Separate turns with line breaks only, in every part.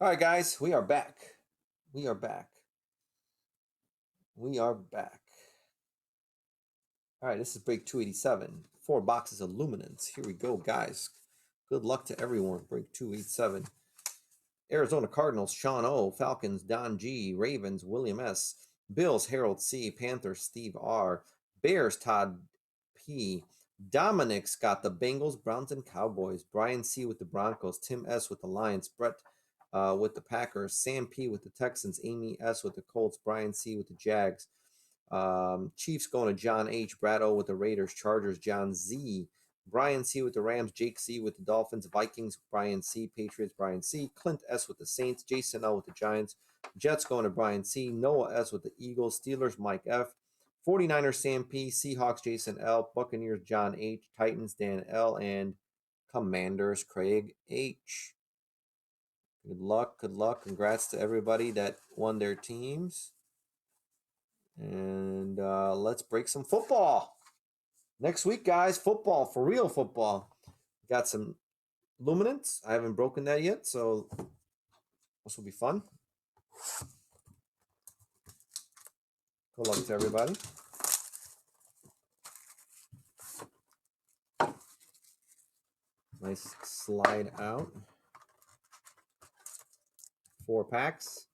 All right, guys, we are back. We are back. We are back. All right, this is break 287. 4 boxes of Luminance. Here we go, guys. Good luck to everyone. Break 287. Arizona Cardinals, Sean O. Falcons, Don G. Ravens, William S. Bills, Harold C. Panthers, Steve R. Bears, Todd P. Dominic's got the Bengals, Browns, and Cowboys. Brian C. with the Broncos. Tim S. with the Lions. Brett with the Packers. Sam P. with the Texans. Amy S. with the Colts. Brian C. with the Jags. Chiefs going to John H. Brad O. with the Raiders. Chargers, John Z. Brian C. with the Rams. Jake C. with the Dolphins. Vikings, Brian C. Patriots, Brian C. Clint S. with the Saints. Jason L. with the Giants. Jets going to Brian C. Noah S. with the Eagles. Steelers, Mike F. 49ers, Sam P. Seahawks, Jason L. Buccaneers, John H. Titans, Dan L. And Commanders, Craig H. Good luck. Good luck. Congrats to everybody that won their teams. And let's break some football. Next week, guys, football, for real football. Got some Luminance. I haven't broken that yet, so this will be fun. Good luck to everybody. Nice slide out. 4 packs.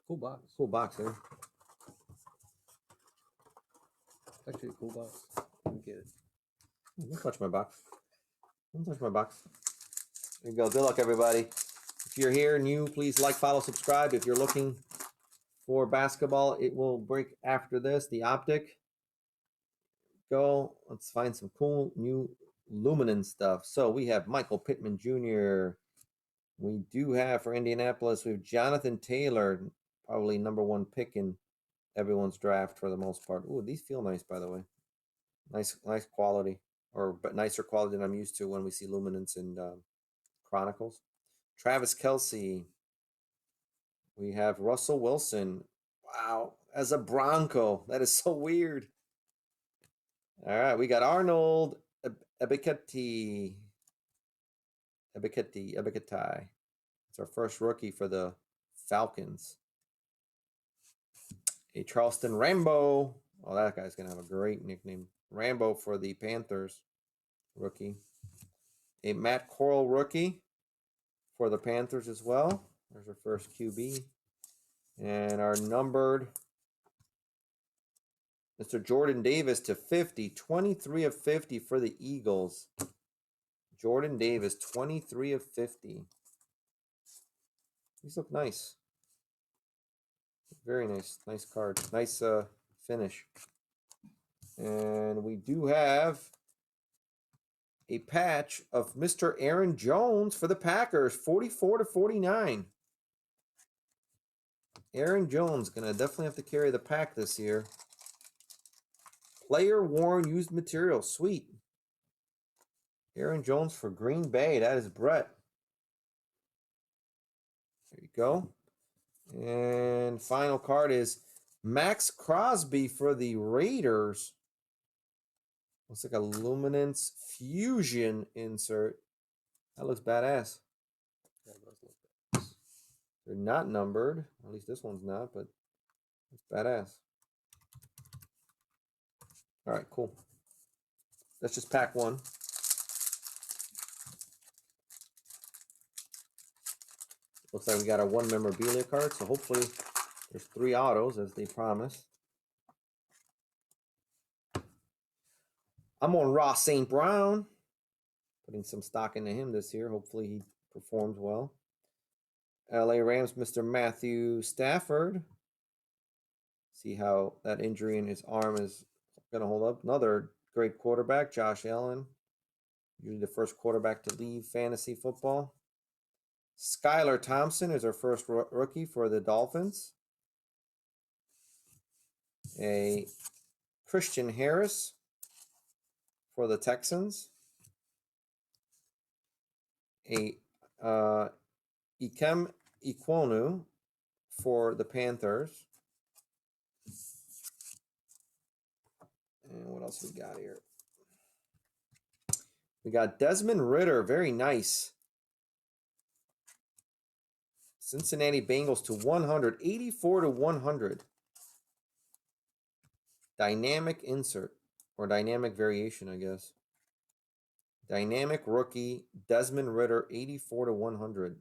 Cool box.
Cool box, eh?
Actually, a cool box. Let me get it.
Don't touch my box. Don't touch my box. There you go. Good luck, everybody. If you're here new, please like, follow, subscribe. If you're looking for basketball, it will break after this. The Optic. Go. Let's find some cool new Luminance stuff. So we have Michael Pittman Jr. We do have for Indianapolis, we have Jonathan Taylor, probably #1 pick in everyone's draft for the most part. Ooh, these feel nice, by the way. Nice quality, but nicer quality than I'm used to when we see Luminance and Chronicles. Travis Kelce. We have Russell Wilson. Wow, as a Bronco. That is so weird. All right, we got Arnold Ebiketai. It's our first rookie for the Falcons. A Charleston Rambo. Oh, that guy's going to have a great nickname. Rambo for the Panthers rookie. A Matt Corral rookie for the Panthers as well. There's our first QB. And our numbered Mr. Jordan Davis to 50. 23 of 50 for the Eagles. Jordan Davis, 23 of 50. These look nice. Very nice. Nice card. Nice finish. And we do have a patch of Mr. Aaron Jones for the Packers, 44 to 49. Aaron Jones going to definitely have to carry the pack this year. Player worn used material. Sweet. Aaron Jones for Green Bay. That is Brett. There you go. And final card is Max Crosby for the Raiders. Looks like a Luminance Fusion insert. That looks badass.
Yeah, it does look bad.
They're not numbered. At least this one's not, but it's badass. All right, cool. That's just pack 1. Looks like we got our 1 memorabilia card, so hopefully there's 3 autos as they promised. I'm on Ross St. Brown. Putting some stock into him this year. Hopefully he performs well. LA Rams, Mr. Matthew Stafford. See how that injury in his arm is going to hold up. Another great quarterback, Josh Allen. Usually the first quarterback to leave fantasy football. Skylar Thompson is our first rookie for the Dolphins. A Christian Harris for the Texans. A Ikem Ikwonu for the Panthers. And what else we got here? We got Desmond Ridder. Very nice. Cincinnati Bengals to 100. 84 to 100. Dynamic insert. Or dynamic variation, I guess. Dynamic rookie. Desmond Ritter. 84 to 100.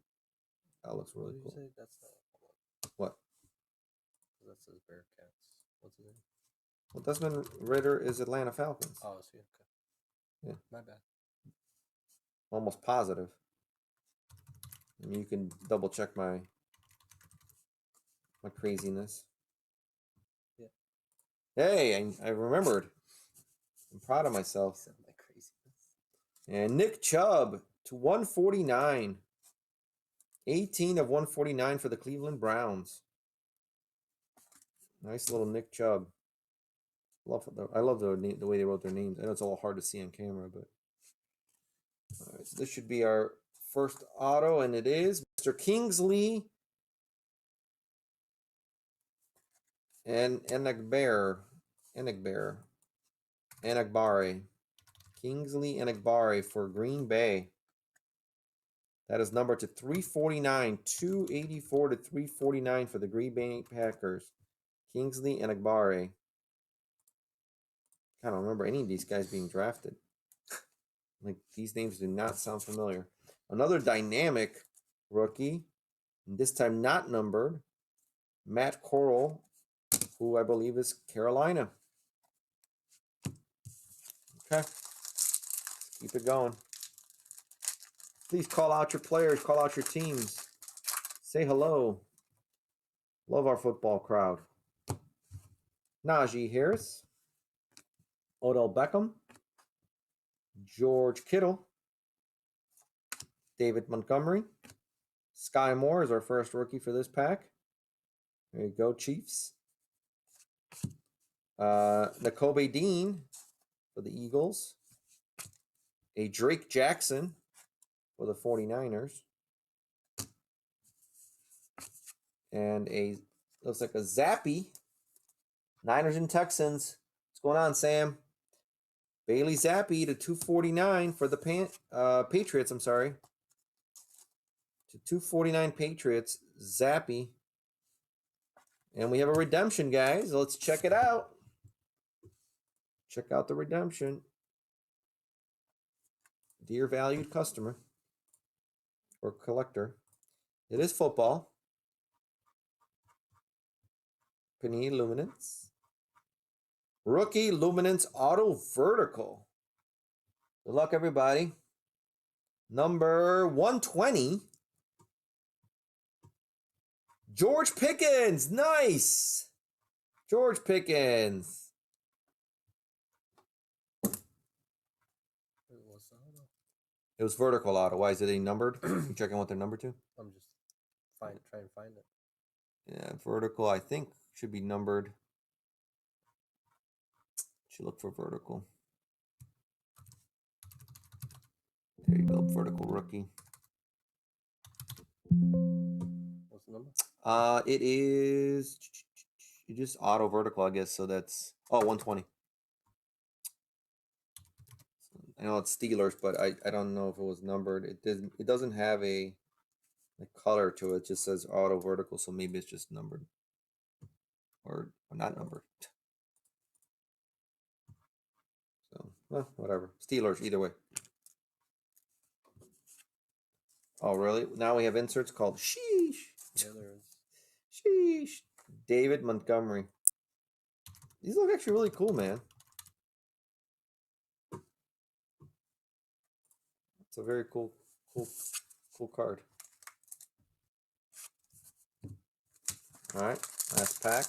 That looks really cool.
Say? That's not
What?
that says Bearcats. What's his name?
Well, Desmond Ritter is Atlanta Falcons.
Oh, I see. Okay.
Yeah.
My bad.
Almost positive. I mean, you can double check my craziness.
Yeah.
Hey, I remembered. I'm proud of myself.
Said my craziness.
And Nick Chubb to 149. 18 of 149 for the Cleveland Browns. Nice little Nick Chubb. I love the way they wrote their names. I know it's a little hard to see on camera, but all right, so this should be our first auto, and it is Mr. Kingsley and Enagbare. Kingsley Enagbare for Green Bay. That is numbered to 349. 284 to 349 for the Green Bay Packers. Kingsley Enagbare. I don't remember any of these guys being drafted. Like, these names do not sound familiar. Another dynamic rookie, this time not numbered, Matt Corral, who I believe is Carolina. Okay, let's keep it going. Please call out your players, call out your teams. Say hello. Love our football crowd. Najee Harris, Odell Beckham, George Kittle, David Montgomery, Sky Moore is our first rookie for this pack. There you go, Chiefs. Nakobe Dean for the Eagles. A Drake Jackson for the 49ers. And looks like a Zappy. Niners and Texans. What's going on, Sam? Bailey Zappi to 249 for the Patriots, I'm sorry. To 249 Patriots, Zappy. And we have a redemption, guys. Let's check it out. Check out the redemption. Dear valued customer or collector. It is football. Panini Luminance. Rookie Luminance Auto Vertical. Good luck, everybody. Number 120. George Pickens. Nice. George Pickens. It was vertical auto. Why is it numbered? You checking what they're numbered to?
I'm just trying to find it.
Yeah, vertical, I think, should be numbered. Should look for vertical. There you go, vertical rookie.
What's the number?
It is just auto vertical, I guess. So that's 120. I know it's Steelers, but I don't know if it was numbered. It doesn't have a color to it. It just says auto vertical, so maybe it's just numbered or not numbered. So well, whatever. Steelers either way. Oh really? Now we have inserts called Sheesh.
Yeah, there is.
Sheesh. David Montgomery. These look actually really cool, man. It's a very cool card. All right, last pack.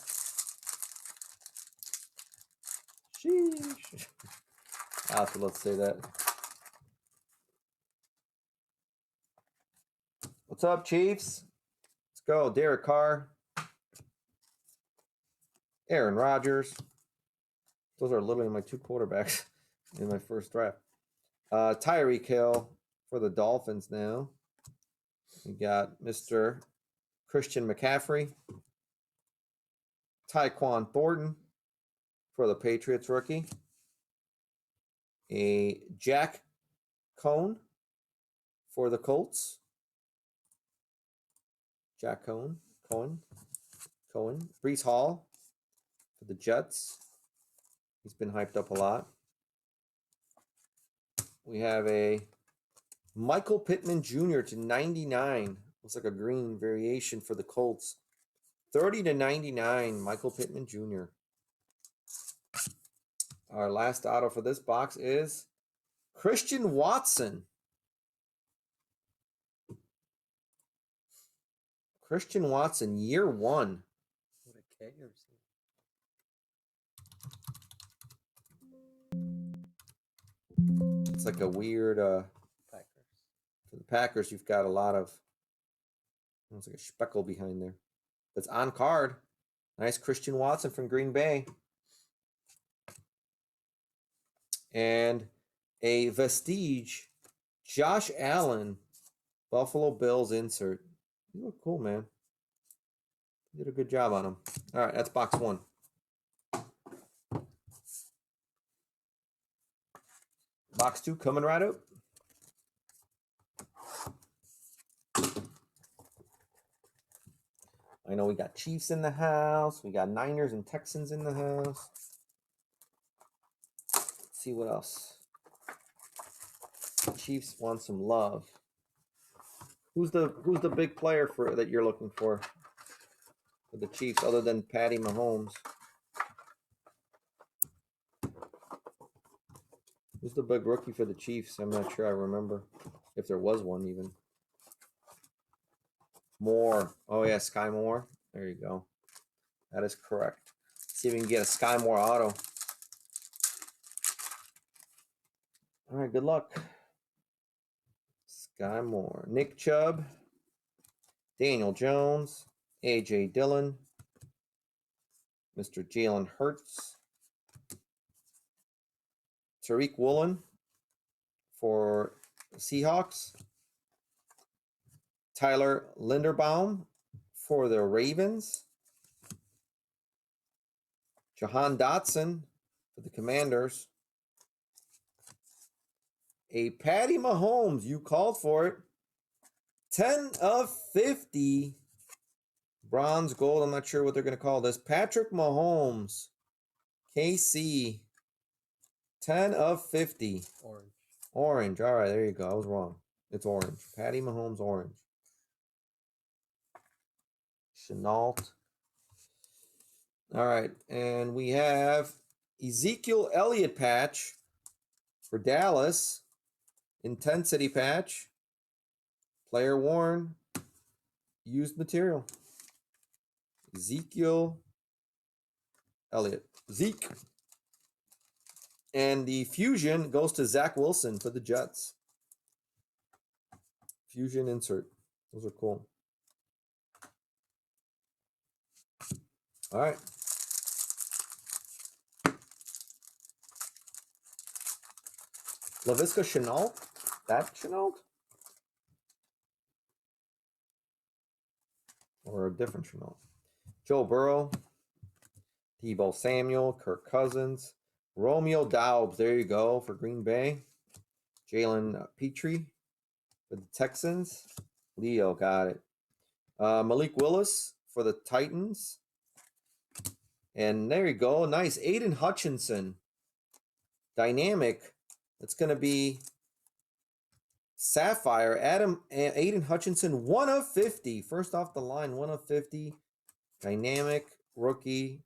Sheesh. Let's say that. What's up, Chiefs? Let's go. Derek Carr. Aaron Rodgers. Those are literally my two quarterbacks in my first draft. Tyreek Hill for the Dolphins now. We got Mr. Christian McCaffrey. Tyquan Thornton for the Patriots rookie. A Jack Cohn for the Colts. Jack Cohen. Brees Hall for the Jets. He's been hyped up a lot. We have a Michael Pittman Jr. to 99. Looks like a green variation for the Colts. 30 to 99, Michael Pittman Jr. Our last auto for this box is Christian Watson. Christian Watson, year 1.
What a K or something.
It's like a weird
Packers.
for the Packers, you've got a lot of, it's like a speckle behind there. It's on card. Nice Christian Watson from Green Bay. And a Vestige Josh Allen Buffalo Bills insert. You look cool, man. You did a good job on them. All right, that's box 1. Box 2 coming right up. I know we got Chiefs in the house. We got Niners and Texans in the house. Let's see what else. Chiefs want some love. Who's the big player for that you're looking for the Chiefs other than Patty Mahomes? Who's the big rookie for the Chiefs? I'm not sure I remember if there was one even. Moore. Oh, yeah, Sky Moore. There you go. That is correct. See if we can get a Sky Moore auto. All right, good luck. Sky Moore. Nick Chubb. Daniel Jones. A.J. Dillon. Mr. Jalen Hurts. Tariq Woolen for the Seahawks. Tyler Linderbaum for the Ravens. Jahan Dotson for the Commanders. A Patty Mahomes, you called for it. 10 of 50. Bronze, gold, I'm not sure what they're going to call this. Patrick Mahomes. KC. 10 of 50.
Orange.
Orange. All right, there you go. I was wrong. It's orange. Patty Mahomes orange. Chenault. All right, and we have Ezekiel Elliott patch for Dallas. Intensity patch. Player worn. Used material. Ezekiel Elliott. Zeke. And the Fusion goes to Zach Wilson for the Jets. Fusion insert. Those are cool. All right. LaVisca Chenault. That Chenault? Or a different Chenault. Joe Burrow. Deebo Samuel. Kirk Cousins. Romeo Doubs, there you go, for Green Bay. Jalen Petrie for the Texans. Leo, got it. Malik Willis for the Titans. And there you go, nice. Aiden Hutchinson. Dynamic. It's going to be Sapphire. Aiden Hutchinson, 1 of 50. First off the line, 1 of 50. Dynamic, rookie.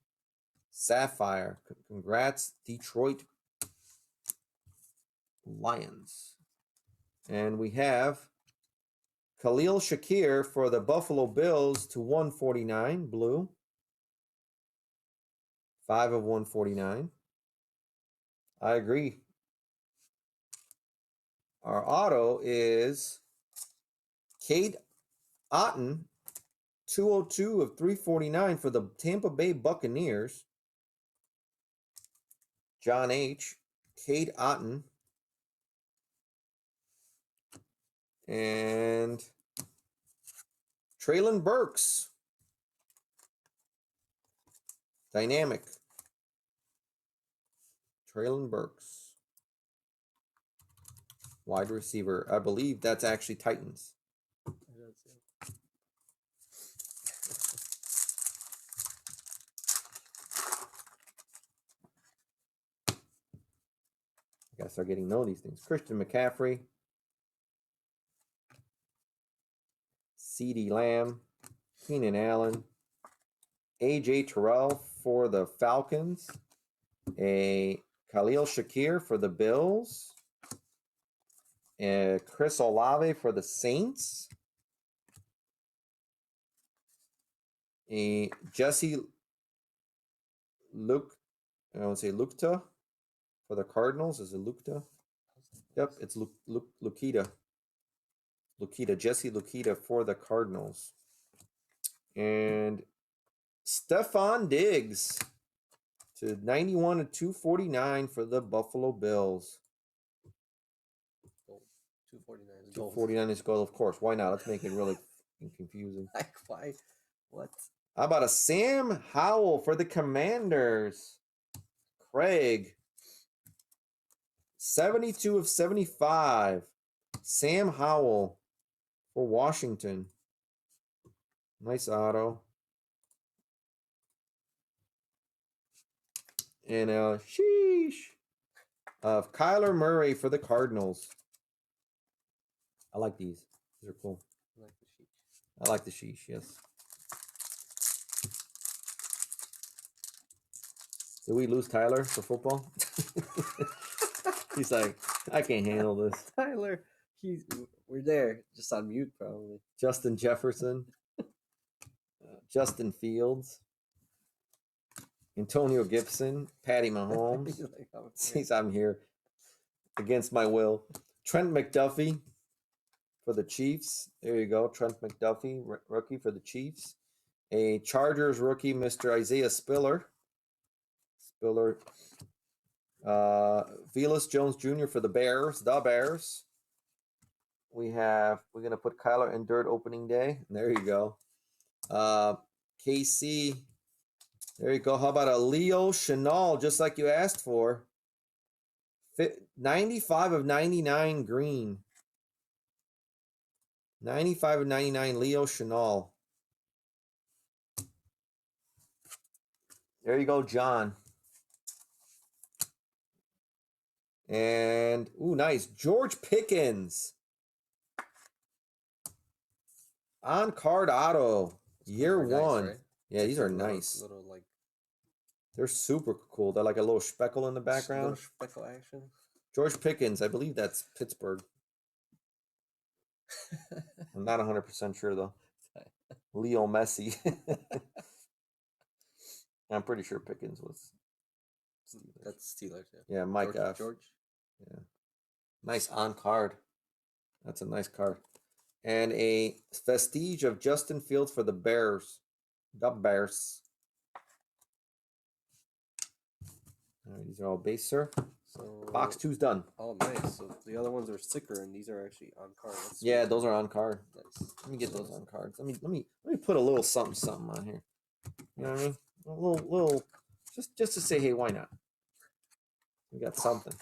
Sapphire. Congrats, Detroit Lions. And we have Khalil Shakir for the Buffalo Bills to 149, blue. 5 of 149. I agree. Our auto is Cade Otton, 202 of 349 for the Tampa Bay Buccaneers. John H. Cade Otton. And Traylon Burks. Dynamic. Traylon Burks. Wide receiver. I believe that's actually Titans. start getting to know these things. Christian McCaffrey. CeeDee Lamb. Keenan Allen. AJ Terrell for the Falcons. A Khalil Shakir for the Bills. Chris Olave for the Saints. A Jesse Luke, I want to say Lukta for the Cardinals. Is it Lukta? Yep, it's Lukita. Lukita, Jesse Lukita for the Cardinals. And Stephon Diggs to 91 to 249 for the Buffalo Bills.
249 is gold.
249 is gold, of course. Why not? Let's make it really confusing.
Like, why? What?
How about a Sam Howell for the Commanders? Craig. 72 of 75. Sam Howell for Washington. Nice auto. And sheesh of Kyler Murray for the Cardinals. I like these. These are cool. I like the sheesh, yes. Did we lose Tyler for football? He's like, I can't handle this.
Tyler, we're there, just on mute probably.
Justin Jefferson. Justin Fields. Antonio Gibson. Patty Mahomes. Since I'm here against my will. Trent McDuffie for the Chiefs. There you go. Trent McDuffie, rookie for the Chiefs. A Chargers rookie, Mr. Isaiah Spiller. Velus Jones Jr. for the Bears. We're going to put Kyler in dirt opening day. There you go. KC. There you go. How about a Leo Chenal, just like you asked for? 95 of 99 green. 95 of 99 Leo Chenal. There you go, John. And, ooh, nice. George Pickens. On card auto. Year one. Nice, right? Yeah, these are nice. They're super cool. They're like a little speckle in the background.
Little speckle action.
George Pickens. I believe that's Pittsburgh. I'm not 100% sure, though. Leo Messi. I'm pretty sure Pickens was
Steelers. That's Steelers, yeah.
Yeah, Mike F.
George.
Yeah. Nice on card. That's a nice card. And a vestige of Justin Fields for the Bears. The Bears. All right, these are all base, sir. So box 2's done.
Oh, nice. So the other ones are sticker, and these are actually on card.
Yeah, those are on card.
Nice.
Let me get those on cards. Let me put a little something on here. You know what I mean? A little, just to say, hey, why not? We got something.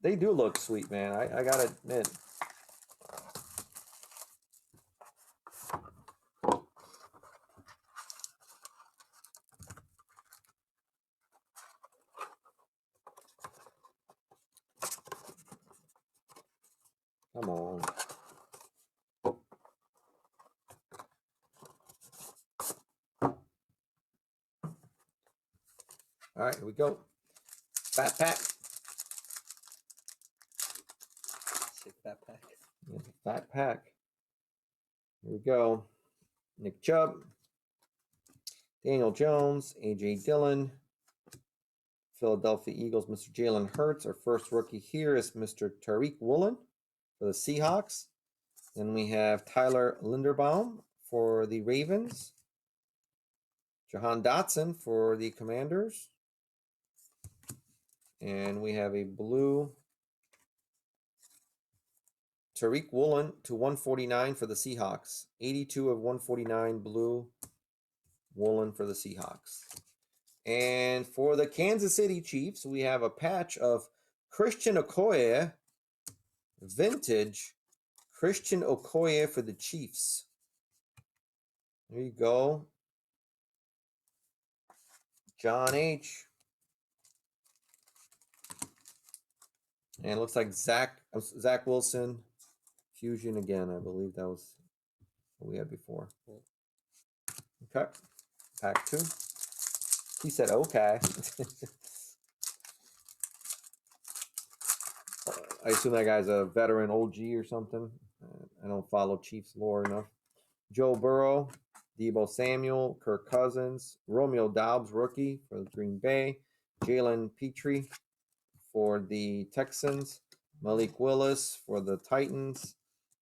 They do look sweet, man. I gotta admit. Come on. All right, here we go. Fat pack.
Fat pack.
Yeah, fat pack. Here we go. Nick Chubb. Daniel Jones. A.J. Dillon. Philadelphia Eagles, Mr. Jalen Hurts. Our first rookie here is Mr. Tariq Woolen for the Seahawks. Then we have Tyler Linderbaum for the Ravens. Jahan Dotson for the Commanders. And we have a blue Tariq Woolen to 149 for the Seahawks. 82 of 149 blue Woolen for the Seahawks. And for the Kansas City Chiefs, we have a patch of Christian Okoye, vintage Christian Okoye for the Chiefs. There you go. John H. And it looks like Zach Wilson. Fusion again. I believe that was what we had before. Okay. Pack 2. He said, okay. I assume that guy's a veteran OG or something. I don't follow Chiefs lore enough. Joe Burrow, Deebo Samuel, Kirk Cousins, Romeo Doubs, rookie for the Green Bay, Jalen Petrie for the Texans, Malik Willis for the Titans,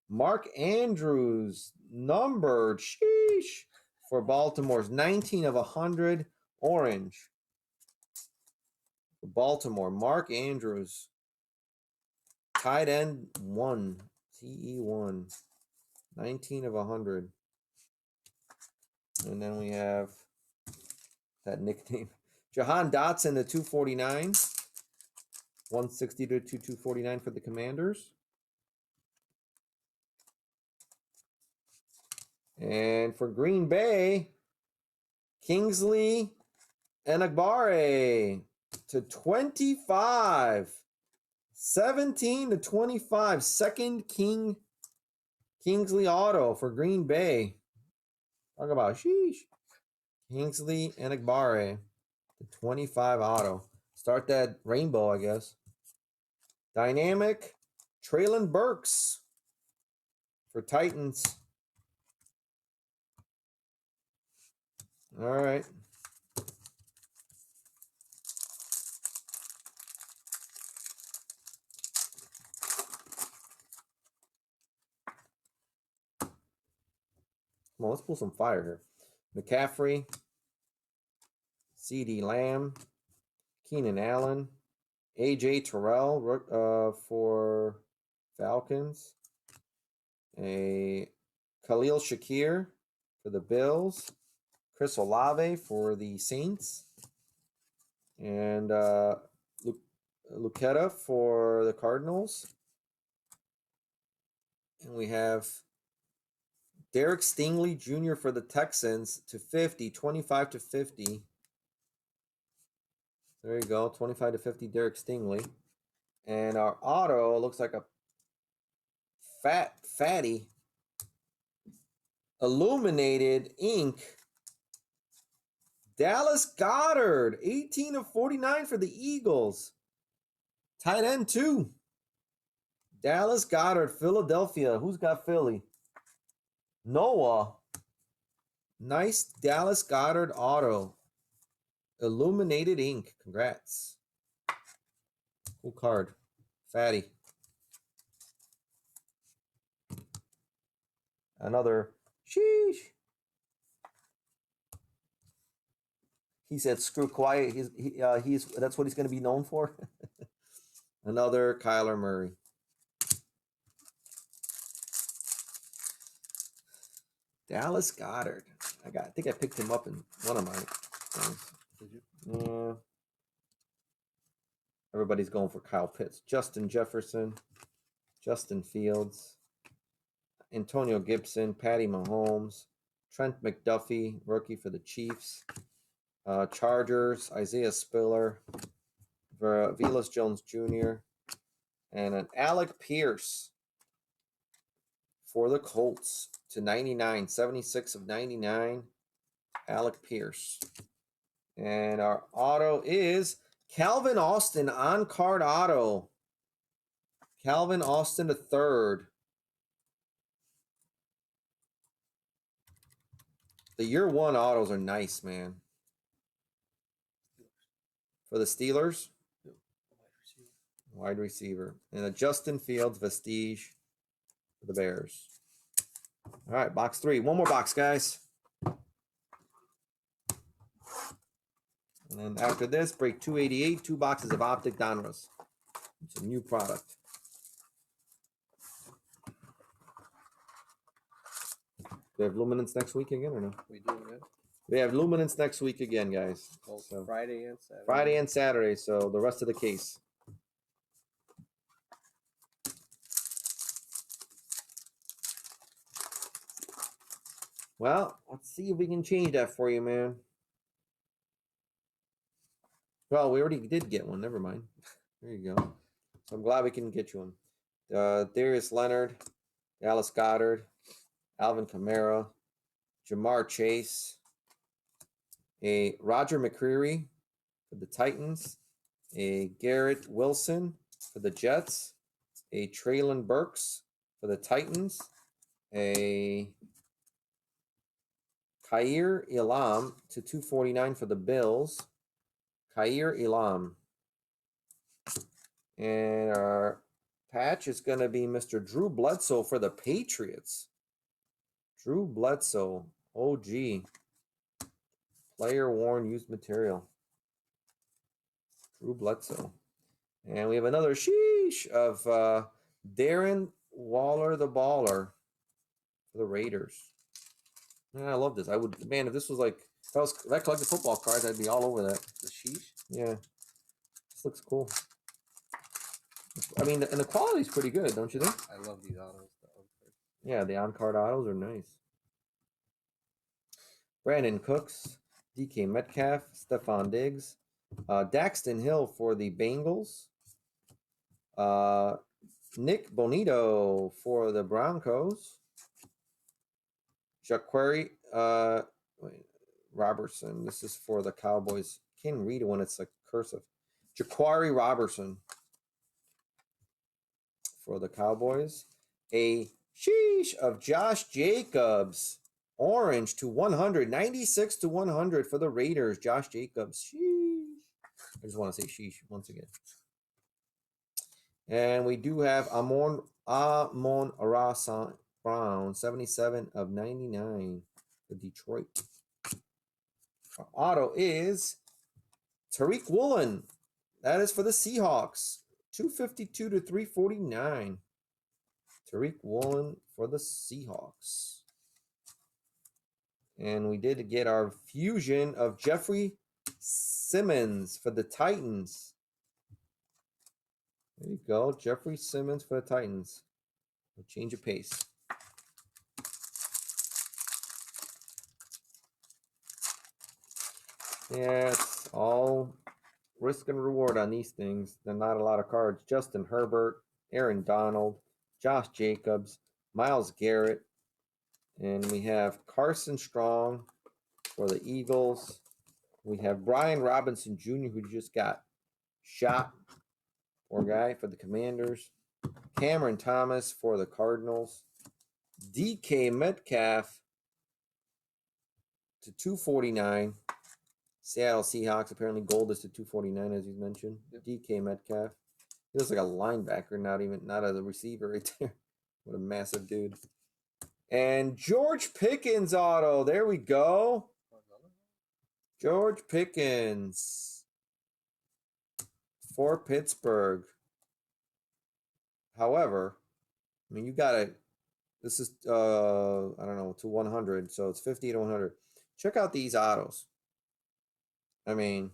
Mark Andrews, numbered, sheesh, for Baltimore's 19 of 100, orange. For Baltimore, Mark Andrews, tight end 1, TE1, 19 of 100. And then we have that nickname. Jahan Dotson to 249. 160 to 249 for the Commanders. And for Green Bay, Kingsley Enagbare to 25. 17 to 25. Second Kingsley auto for Green Bay. Talk about sheesh. Kingsley Enagbare to 25 auto. Start that rainbow, I guess. Dynamic Traylon Burks for Titans. All right. Come on, let's pull some fire here. McCaffrey, CD Lamb, Keenan Allen, AJ Terrell for Falcons, a Khalil Shakir for the Bills, Chris Olave for the Saints, and Lucetta for the Cardinals. And we have Derek Stingley Jr. for the Texans to 50, 25 to 50. There you go, 25 to 50, Derek Stingley. And our auto looks like a fatty illuminated ink. Dallas Goedert, 18 of 49 for the Eagles. Tight end 2. Dallas Goedert, Philadelphia. Who's got Philly? Noah. Nice Dallas Goedert auto. Illuminated ink. Congrats. Cool card. Fatty. Another sheesh. He said, "Screw quiet." He's that's what he's going to be known for. Another Kyler Murray. Dallas Goedert. I think I picked him up in one of my things.
Did you?
Yeah. Everybody's going for Kyle Pitts. Justin Jefferson, Justin Fields, Antonio Gibson, Patty Mahomes, Trent McDuffie, rookie for the Chiefs, Chargers, Isaiah Spiller, Velus Jones Jr., and an Alec Pierce for the Colts to 99, 76 of 99, Alec Pierce. And our auto is Calvin Austin on-card auto. Calvin Austin III. The year 1 autos are nice, man. For the Steelers. Wide receiver. And a Justin Fields Vestige for the Bears. All right, box 3. One more box, guys. And then after this, break 288, 2 boxes of Optic Donruss. It's a new product. Do we have Luminance next week again or no?
We do, right?
We have Luminance next week again, guys.
Well,
So
Friday and Saturday.
Friday and Saturday, so the rest of the case. Well, let's see if we can change that for you, man. Well, we already did get one. Never mind. There you go. So I'm glad we can get you one. Darius Leonard, Dallas Goddard, Alvin Kamara, Jamar Chase, a Roger McCreary for the Titans, a Garrett Wilson for the Jets, a Traylon Burks for the Titans, a Khair Elam to 249 for the Bills. Khair Elam. And our patch is going to be Mr. Drew Bledsoe for the Patriots. Drew Bledsoe, OG. Player worn used material. Drew Bledsoe. And we have another sheesh of Darren Waller the Baller for the Raiders. Man, I love this. I would, man, if this was like, if I collected football cards, I'd be all over that.
The sheesh?
Yeah. This looks cool. I mean, and the quality's pretty good, don't you think?
I love these autos.
Yeah, the on-card autos are nice. Brandon Cooks, DK Metcalf, Stephon Diggs, Daxton Hill for the Bengals, Nick Bonito for the Broncos, Jaquari Robertson. This is for the Cowboys. Can't read it when it's like cursive. Jaquari Robertson for the Cowboys. A sheesh of Josh Jacobs. Orange to 100. 96 to 100 for the Raiders. Josh Jacobs. Sheesh. I just want to say sheesh once again. And we do have Amon Ra Brown. 77 of 99 for Detroit. Our auto is Tariq Woolen. That is for the Seahawks. 252 to 349. Tariq Woolen for the Seahawks. And we did get our fusion of Jeffrey Simmons for the Titans. There you go. Jeffrey Simmons for the Titans. We'll change of pace. Yeah, it's all risk and reward on these things. They're not a lot of cards. Justin Herbert, Aaron Donald, Josh Jacobs, Myles Garrett, and we have Carson Strong for the Eagles. We have Brian Robinson Jr., who just got shot. Poor guy for the Commanders. Cameron Thomas for the Cardinals. DK Metcalf to 249. Seattle Seahawks. Apparently gold is to 249, as you mentioned. Yep. DK Metcalf. He looks like a linebacker, not a receiver right there. What a massive dude. And George Pickens auto. There we go. George Pickens for Pittsburgh. However, I mean, you got to, this is, I don't know, to 100. So it's 50 to 100. Check out these autos. I mean,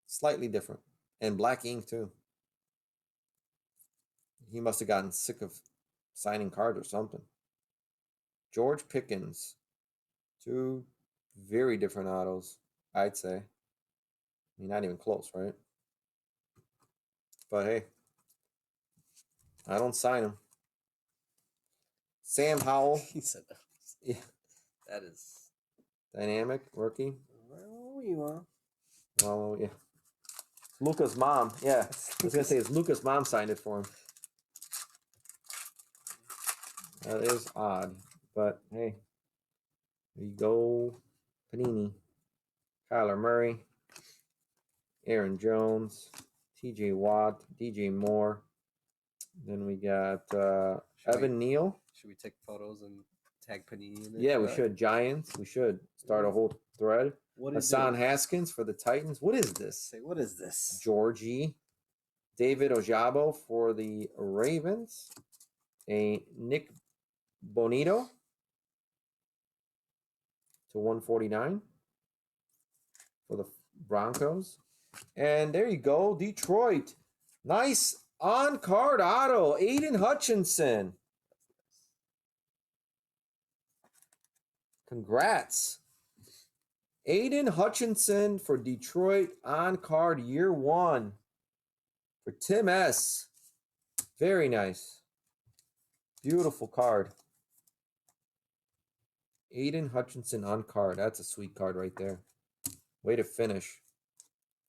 slightly different. And black ink, too. He must have gotten sick of signing cards or something. George Pickens. Two very different autos, I'd say. I mean, not even close, right? But hey, I don't sign him. Sam Howell.
He said that.
Yeah.
That is
Dynamic rookie.
Well, you are.
Well, yeah. Luca's mom. Yeah. I was going to say, it's Luca's mom signed it for him. That is odd. But hey, there you go. Panini. Kyler Murray. Aaron Jones. TJ Watt. DJ Moore. Then we got Evan Neal.
Should we take photos and tag Panini in it?
Yeah, we should. Giants. We should start a whole thread.
What is
Hassan Haskins for the Titans. What is this?
Say, what is this?
Georgie. David Ojabo for the Ravens. A Nick Bonito to 149 for the Broncos. And there you go, Detroit. Nice on-card auto, Aiden Hutchinson. Congrats. Aiden Hutchinson for Detroit on card year 1 for Tim S. Very nice. Beautiful card. Aiden Hutchinson on card. That's a sweet card right there. Way to finish.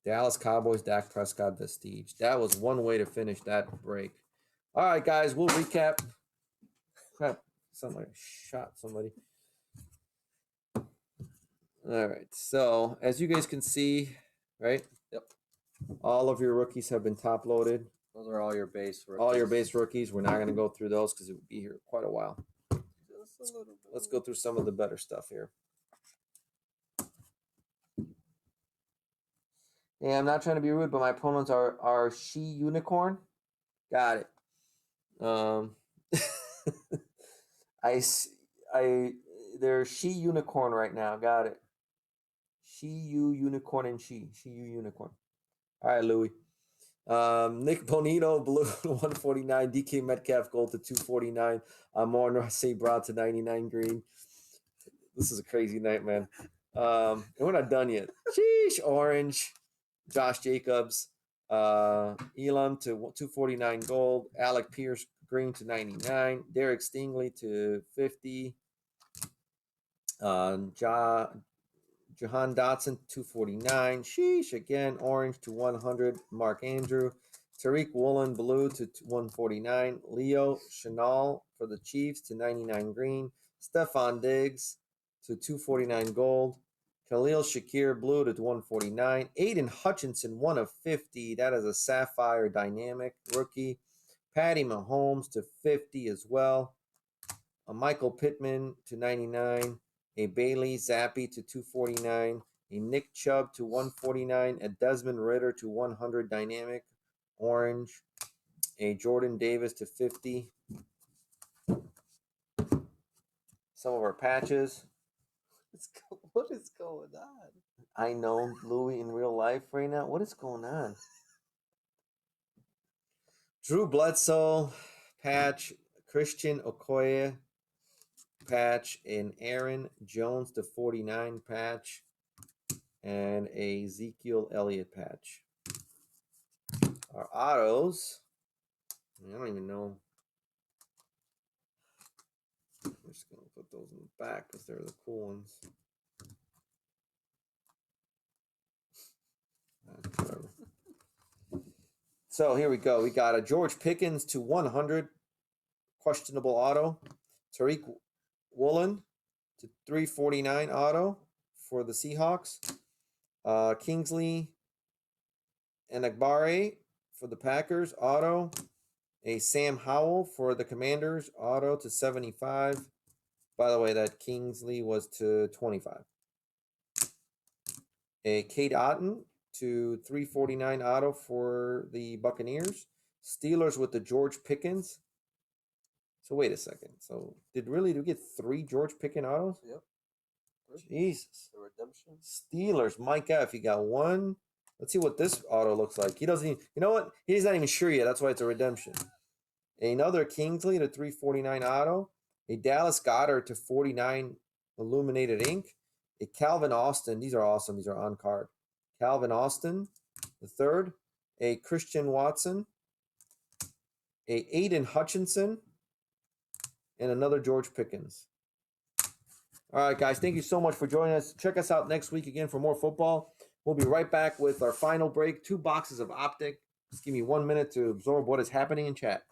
Dallas Cowboys, Dak Prescott, Vestige. That was one way to finish that break. All right, guys, we'll recap. Crap, somebody shot somebody. All right, so as you guys can see, right?
Yep.
All of your rookies have been top loaded.
Those are all your base rookies.
All your base rookies. We're not going to go through those because it would be here quite a while.
Just a little bit.
Let's go through some of the better stuff here. Yeah, I'm not trying to be rude, but my opponents are She Unicorn. Got it. They're She Unicorn right now. Got it. She You Unicorn and She You Unicorn. All right, Louis. Nick Bonito, blue to 149. DK Metcalf, gold to 249. Amon St. Brown to 99 green. This is a crazy night, man. And we're not done yet. Sheesh, orange. Josh Jacobs, Elam to 249 gold. Alec Pierce, green to 99. Derek Stingley to 50. Jahan Dotson, 249. Sheesh, again, orange to 100. Mark Andrew. Tariq Woolen, blue to 149. Leo Chenal for the Chiefs to 99 green. Stephon Diggs to 249 gold. Khalil Shakir, blue to 149. Aiden Hutchinson, 1 of 50. That is a Sapphire Dynamic rookie. Patty Mahomes to 50 as well. A Michael Pittman to 99. A Bailey Zappi to 249. A Nick Chubb to 149. A Desmond Ritter to 100 Dynamic orange. A Jordan Davis to 50. Some of our patches.
What is going on?
I know Louis in real life right now. What is going on? Drew Bledsoe patch, Christian Okoye patch, and Aaron Jones to 49 patch, and a Ezekiel Elliott patch. Our autos, I don't even know. I'm just going to put those in the back because they're the cool ones. Whatever. So here we go. We got a George Pickens to 100, questionable auto. Tariq Woolen to 349 auto for the Seahawks. Kingsley Enagbare for the Packers auto. A Sam Howell for the Commanders auto to 75. By the way, that Kingsley was to 25. A Kate Otten to 349 auto for the Buccaneers. Steelers with the George Pickens. So wait a second. So did we get 3 George Pickens autos?
Yep.
Jesus.
The redemption.
Steelers, Mike F. You got 1. Let's see what this auto looks like. He doesn't even, you know what? He's not even sure yet. That's why it's a redemption. Another Kingsley to 349 auto. A Dallas Goedert to 49 illuminated ink. A Calvin Austin. These are awesome. These are on card. Calvin Austin, the third. A Christian Watson. A Aiden Hutchinson. And another George Pickens. All right, guys. Thank you so much for joining us. Check us out next week again for more football. We'll be right back with our final break. 2 boxes of Optic. Just give me 1 minute to absorb what is happening in chat.